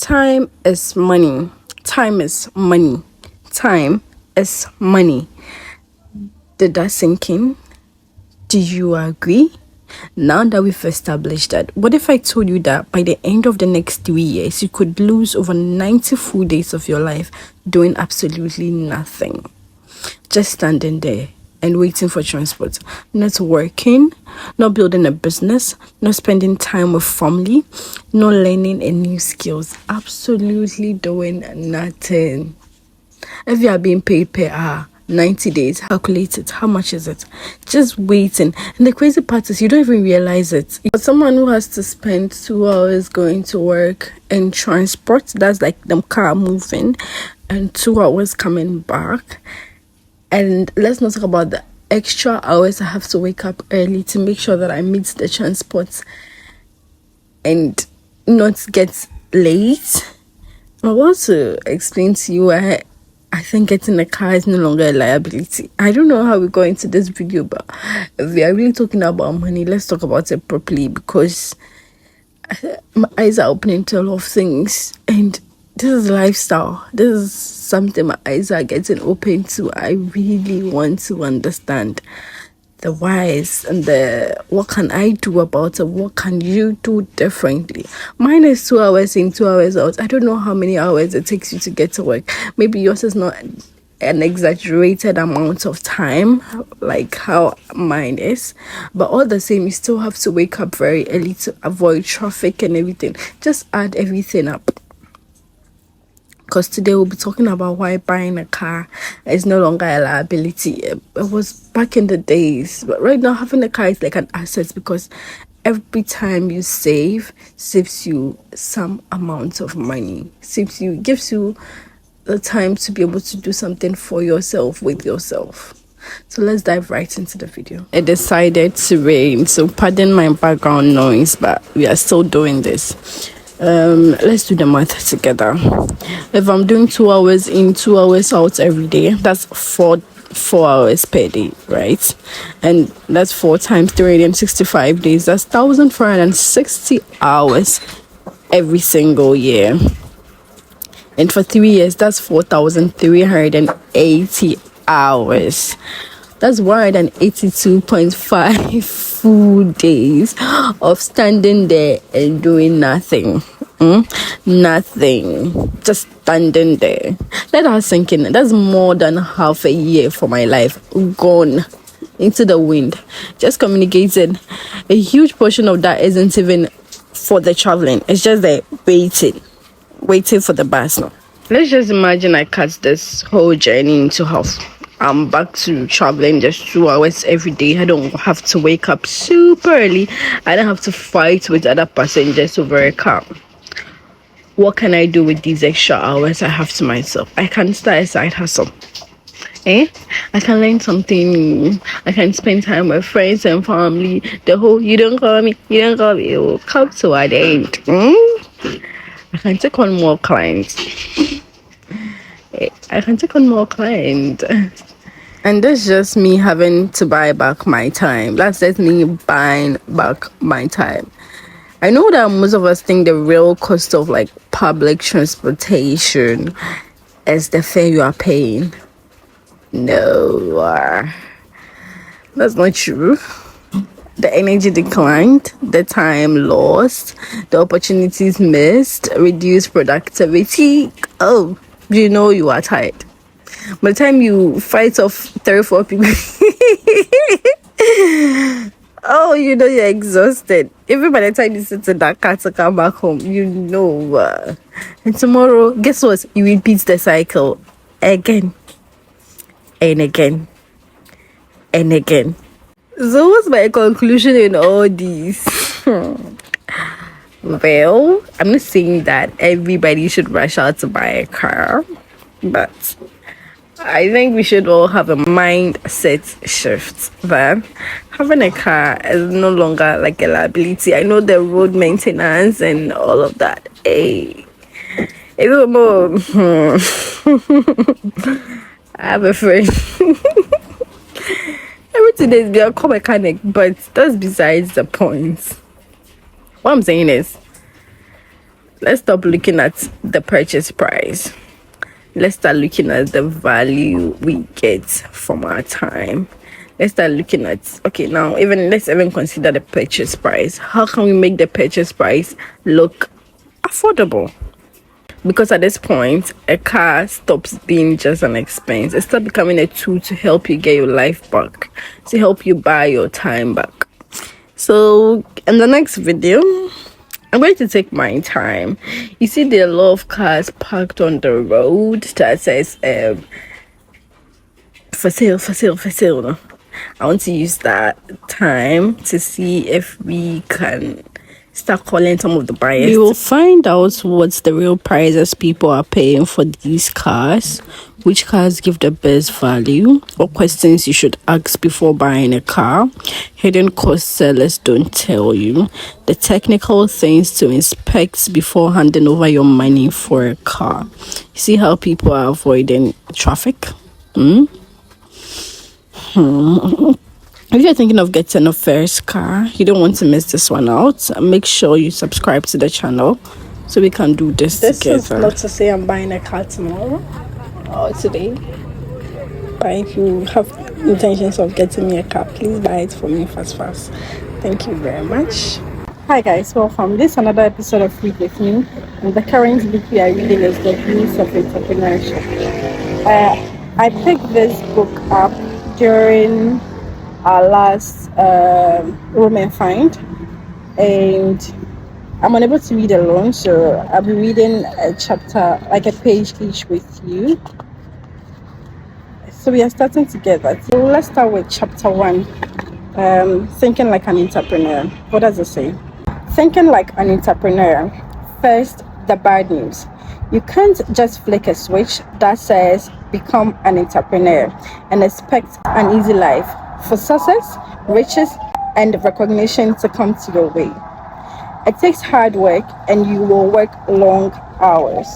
Time is money. Time is money. Time is money. Did that sink in? Do you agree? Now that we've established that, what if I told you that by the end of the next 3 years, you could lose over 90 full days of your life doing absolutely nothing? Just standing there and waiting for transport, not working, not building a business, not spending time with family, not learning a new skills, absolutely doing nothing. If you are being paid per hour, 90 days, calculate it. How much is it? Just waiting. And the crazy part is you don't even realize it. But someone who has to spend 2 hours going to work and transport, that's like the car moving, and 2 hours coming back. And let's not talk about the extra hours I have to wake up early to make sure that I meet the transport and not get late. I want to explain to you I think getting a car is no longer a liability. I don't know how we got into this video, but if we are really talking about money, let's talk about it properly, because my eyes are opening to a lot of things, and this is lifestyle. This is something my eyes are getting open to. I really want to understand the whys and the what can I do about it? What can you do differently? Mine is 2 hours in, 2 hours out. I don't know how many hours it takes you to get to work. Maybe yours is not an exaggerated amount of time like how mine is, but all the same, you still have to wake up very early to avoid traffic and everything. Just add everything up, because today we'll be talking about why buying a car is no longer a liability. It was back in the days, but right now having a car is like an asset, because every time you saves you some amount of money, gives you the time to be able to do something for yourself with yourself. So let's dive right into the video. It decided to rain, so pardon my background noise, but we are still doing this. Let's do the math together. If I'm doing 2 hours in, 2 hours out every day, that's four hours per day, right? And that's 4 times 365 days. That's 1,460 hours every single year. And for 3 years, that's 4,380 hours. That's 182.5 full days of standing there and doing nothing. Nothing. Just standing there. Let that sink in. That's more than half a year for my life gone into the wind. Just communicating. A huge portion of that isn't even for the traveling. It's just the waiting for the bus now. Let's just imagine I cut this whole journey into half. I'm back to traveling just 2 hours every day. I don't have to wake up super early. I don't have to fight with other passengers over a car. What can I do with these extra hours I have to myself? I can start a side hustle. I can learn something new. I can spend time with friends and family. The whole you don't call me, it will come to an end. I can take on more clients. And that's just me having to buy back my time. That's just me buying back my time. I know that most of us think the real cost of like public transportation is the fare you are paying. No, that's not true. The energy declined, the time lost, the opportunities missed, reduced productivity. Oh, you know you are tired. By the time you fight off 3 or 4 people, oh, you know you're exhausted. Even by the time you sit in that car to come back home, you know. And tomorrow, guess what? You repeat the cycle again and again and again. So what's my conclusion in all this? Well, I'm not saying that everybody should rush out to buy a car, but I think we should all have a mindset shift that having a car is no longer like a liability. I know the road maintenance and all of that. Hey, it's more. I have a friend. Everything is be a car mechanic, but that's besides the point. What I'm saying is, let's stop looking at the purchase price. Let's start looking at the value we get from our time. Let's start looking at, okay, now let's even consider the purchase price. How can we make the purchase price look affordable? Because at this point, a car stops being just an expense. It starts becoming a tool to help you get your life back, to help you buy your time back. So in the next video, I'm going to take my time. You see, there are a lot of cars parked on the road that says for sale. No? I want to use that time to see if we can start calling some of the buyers. We will find out what's the real prices people are paying for these cars, which cars give the best value, what questions you should ask before buying a car, hidden cost sellers don't tell you, the technical things to inspect before handing over your money for a car. You see how people are avoiding traffic? If you're thinking of getting a first car, you don't want to miss this one out. Make sure you subscribe to the channel so we can do this together. This is not to say I'm buying a car tomorrow or today. But if you have intentions of getting me a car, please buy it for me fast. Thank you very much. Hi guys, welcome. This is another episode of Read With Me. And the current book we are reading is The Rules of Entrepreneurship. I picked this book up during our last Women Find, and I'm unable to read alone, so I'll be reading a chapter, like a page each with you. So we are starting together. So let's start with chapter 1, thinking like an entrepreneur. What does it say? Thinking like an entrepreneur. First, the bad news. You can't just flick a switch that says become an entrepreneur and expect an easy life for success, riches, and recognition to come to your way. It takes hard work and you will work long hours.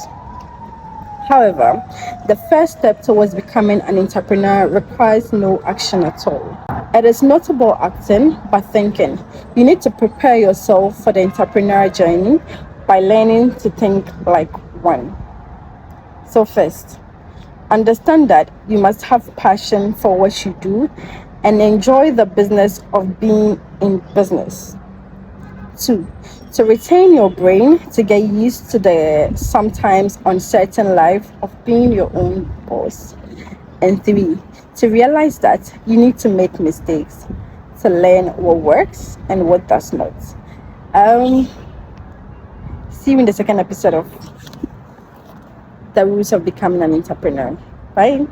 However, the first step towards becoming an entrepreneur requires no action at all. It is not about acting, but thinking. You need to prepare yourself for the entrepreneur journey by learning to think like one. So first, understand that you must have passion for what you do and enjoy the business of being in business. 2, to retain your brain to get used to the sometimes uncertain life of being your own boss. And 3, to realize that you need to make mistakes to learn what works and what does not. See you in the second episode of The Rules of Becoming an Entrepreneur. Bye.